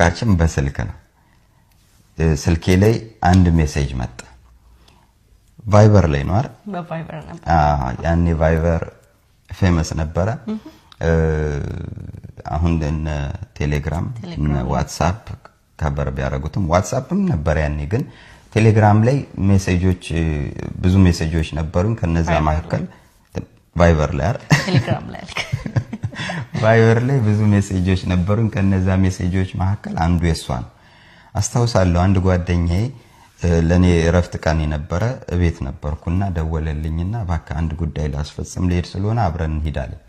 ትውውቃችን በስልክ ነው ስልኬ ላይ አንድ ሜሴጅ መጣ ቫይበር ላይ ነው አይደል በቫይበር ነበር ያኔ ቫይበር ፌመስ ነበረ አሁን እነ ቴሌግራም እነ ዋትስአፕ ከበር ቢያረጉትም ዋትስአፕም ነበር ያኔ ግን ቴሌግራም ላይ ሜሴጆች ብዙ ሜሴጆች ነበሩን ከነዛ መካከል ቫይበር ላይ አይደል ቴሌግራም ላይ ቫይበር ላይ ብዙ ሜሴጆች ነበሩን ከነዛ ሜሴጆች መካከል አንዱ የሷን አስተውሳለሁ አንድ ጓደኛዬ ለኔ ረፍት ቀን የነበረ ቤት ነበርኩና ደወለልኝና ባካ አንድ ጉዳይ ላስፈጽም ልሄድ ስለሆነ አብረን እንሄዳለን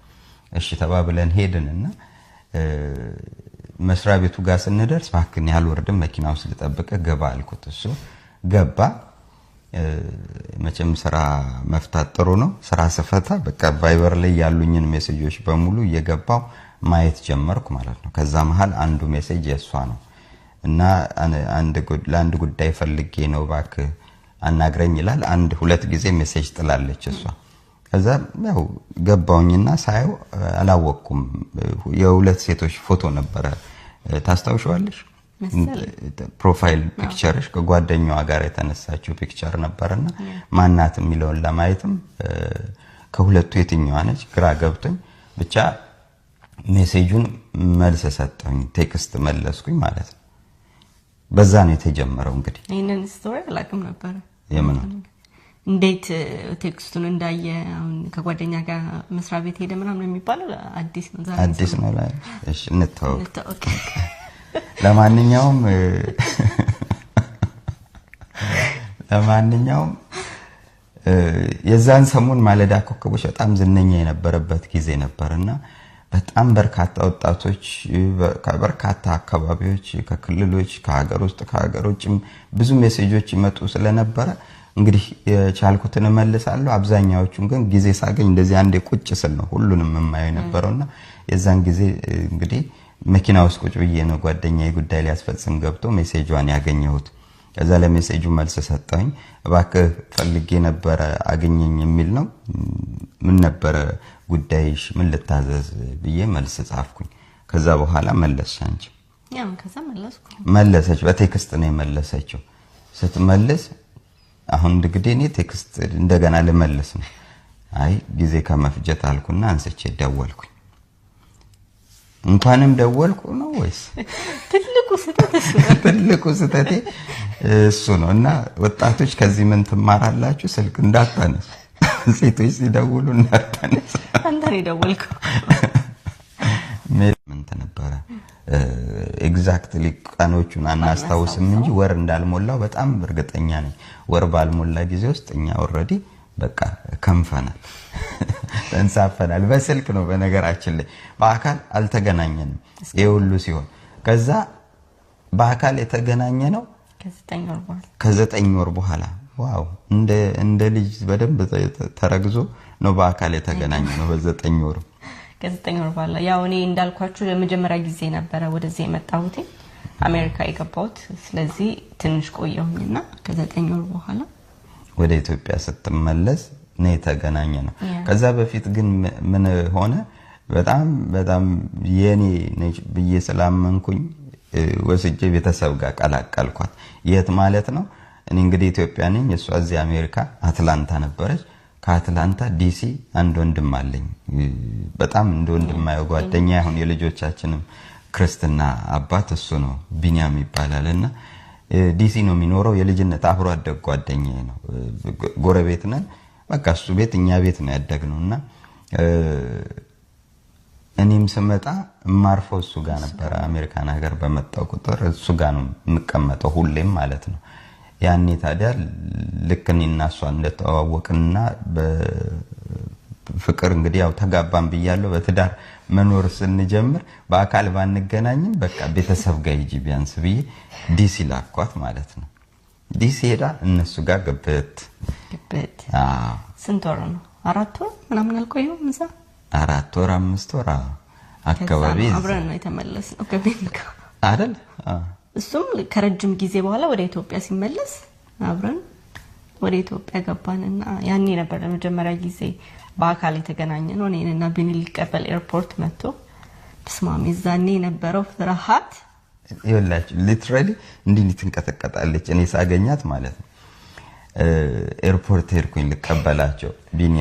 እሺ ተባብለን ሄድንና መስሪያ ቤቱ ጋር ስንደርስ ባክን ያልወርድም መኪናው ስለተጠበቀ ገባ አልኩት እሱ ገባ መቼም ስራ መፍታት ጥሩ ነው ስራ ስፈታ በቃ ቫይበር ላይ ያሉኝን ሜሴጆች በሙሉ እየገባው ማየት ጀመርኩ ማለት ነው ከዛ መሃል አንዱ ሜሴጅ የሷ ነው እና አንድ ጉዳይ ፈልጌ ነው ባክ አናግረኝ ይላል አንድ ሁለት ጊዜ ሜሴጅ ጥላለች እሷ ከዛ ያው ገባውኝና ሳይው አላወቅኩም የሁለት ሴቶች ፎቶ ነበር ታስታውሻለሽ ፕሮፋይል ፒክቸርሽ ከጓደኛዋ ጋር የተነሳችው ፒክቸር ነበርና ማናት የሚለውን ለማየትም ከሁለቱ የትኛዋ ነች ግራ ገብቶኝ ብቻ ሜሴጁን መልስ ሰጠኝ ቴክስት መለስኩኝ ማለት ነው በዛ ነው የተጀመረው እንግዲህ ይሄንን ስቶሪ አላውቅም ነበር የምን እንዴት ቴክስቱን እንዳየ አሁን ከጓደኛ ጋር መስሪያ ቤት ሄደ ምናምን የሚባለው አዲስ ነው ዛሬ አዲስ ነው ላይ እሺ እንተዋወቅ ለማንኛውም የዛን ሰሞን ማለዳ ኮከቦች በጣም ዝነኛ የነበረበት ጊዜ ነበርና በጣም በርካታ ወጣቶች ከበርካታ አካባቢዎች ከክልሎች ከሀገር ውስጥ ከሀገር ውጭም ብዙ ሜሴጆች ይመጡ ስለነበረ እንግዲህ የቻልኩትን መልሳለሁ አብዛኛዎቹን ግን ጊዜ ሳገኝ እንደዚህ አንዴ ቁጭ ስል ነው ሁሉንም የማየው ነበርና የዛን ጊዜ እንግዲህ መኪና ውስጥ ቁጭ ብዬ ነው ጓደኛዬ ጉዳይ ሊያስፈጽም ገብቶ ሜሴጇን ያገኘሁት ከዛ ለሜሴጁ መልስ ሰጠኝ እባክህ ፈልጌ ነበር አገኘኝ የሚል ነው ምን ነበር ጉዳይሽ ምን ልታዘዝ ብዬ መልስ ጻፍኩኝ ከዛ በኋላ መለስሻንቺ ያው ከዛ መለሰች በቴክስት ነው የመለሰችው ስትመልስ አሁን እንግዲህ እኔ ቴክስት እንደገና ልመልስ ነው አይ ጊዜ ከመፍጀት አልኩና አንስቼ ደወልኩኝ እንኳንም ደወልኩ ነው ወይስ ትልቁ ስተቴ እሱ ነውና ወጣቶች ከዚህ ምን ትማራላችሁ ስልክ እንዳታነሱ ሴቶች ሲደውሉ እንዳታነሱ አንተ ነው ደወልከው ምን ተነበረ ኤግዛክትሊ ቀኖቹን አናስታውስም እንጂ ወር እንዳልሞላው በጣም እርግጠኛ ነኝ ወር ባልሞላ ጊዜ ውስጥ እኛ ኦሬዲ በቃ ከንፈናል ተንሳፈናል በስልክ ነው በነገራችን ላይ በአካል አልተገናኘንም ይሁሉ ሲሆን ከዛ በአካል የተገናኘ ነው ከ9 ወር በኋላ ዋው እንደ ልጅ በደንብ ተረግዞ ነው በአካል የተገናኘ ነው በ9 ወር ከ9 ወር በኋላ ያው እኔ እንዳልኳችሁ ለመጀመሪያ ጊዜ ነበር ወደዚህ የመጣሁት አሜሪካ የገባሁት ስለዚህ ትንሽ ቆየሁኝና ከ9 ወር በኋላ ወደ ኢትዮጵያ ስትመለስ ነው የተገናኘ ነው ከዛ በፊት ግን ምን ሆነ በጣም የኔ ነች ብዬ ስላመንኩኝ ወስጄ ቤተሰብ ጋር ቀላቀልኳት የት ማለት ነው እኔ እንግዲህ ኢትዮጵያ ነኝ እሷ እዚህ አሜሪካ አትላንታ ነበረች ከአትላንታ ዲሲ አንድ ወንድም አለኝ በጣም እንደ ወንድማየው ጓደኛ አሁን የልጆቻችንም ክርስትና አባት እሱ ነው ቢኒያም ይባላልና ዲሲ ነው የሚኖረው የልጅነት አብሮ አደግ ጓደኛዬ ነው ጎረቤት ነን በቃ እሱ ቤት እኛ ቤት ነው ያደግነውና እኔም ስመጣ ማርፈው እሱ ጋር ነበር አሜሪካን ሀገር በመጣው ቁጥር እሱ ጋር ነው የምቀመጠው ሁሌም ማለት ነው ያኔ ታዲያ ልክኒና እሷ እንደተዋወቅንና በፍቅር እንግዲህ ያው ተጋባን ብያለሁ በትዳር መኖር ስንጀምር በአካል ባንገናኝም በቃ ቤተሰብ ጋር ሂጂ ቢያንስ ብዬ ዲሲ ላኳት ማለት ነው ዲሲ ሄዳ እነሱ ጋር ገበት ስንት ወር ነው 4 ወር ምናምን አልቆየም እዛ 4 ወር 5 ወር አካባቢ አብረን ነው የተመለስነው ከቤንካ አይደል እሱም ከረጅም ጊዜ በኋላ ወደ ኢትዮጵያ ሲመለስ አብረን ወደ ኢትዮጵያ ገባንና ያኔ ነበር ለመጀመሪያ ጊዜ በአካል የተገናኘነው እኔና ቢኒ ሊቀበል ኤርፖርት መጥቶ ተስማሚ ዛኔ ነበረው ፍርሃት ይኸውላችሁ ሊትራሊ እንዲህ ትንቀጠቀጣለች እኔ ሳገኛት ማለት ነው ኤርፖርት ሄድኩኝ ልቀበላቸው ቢኒ